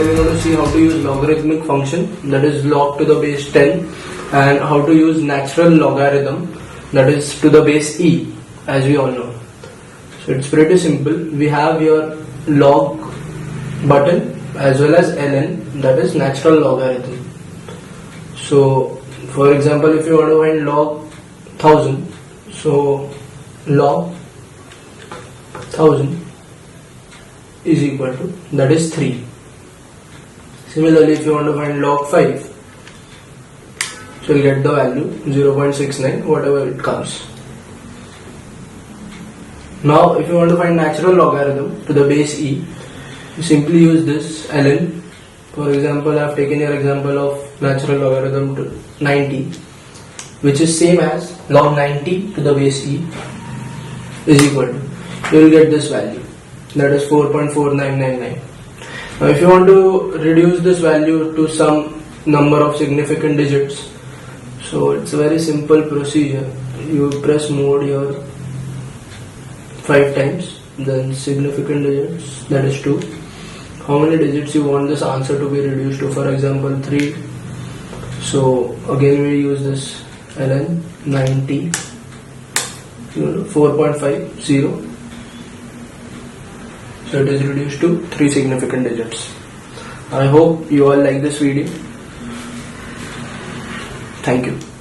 today we're going to see how to use logarithmic function, that is log to the base 10, and how to use natural logarithm, that is to the base e, as we all know. So it's pretty simple. We have your log button as well as ln, that is natural logarithm. So for example, if you want to find log 1000, so log 1000 is equal to, that is 3. Similarly, if you want to find log 5, so you'll get the value 0.69, whatever it comes. Now if you want to find natural logarithm to the base e, you simply use this ln. For example, I have taken your example of natural logarithm to 90, which is same as log 90 to the base e is equal to, you will get this value, that is 4.4999. Now if you want to reduce this value to some number of significant digits, so it's a very simple procedure. You press mode here 5 times, then significant digits, that is 2. How many digits you want this answer to be reduced to? For example, 3. So again we use this ln 90 4.50. So it is reduced to 3 significant digits. I hope you all like this video. Thank you.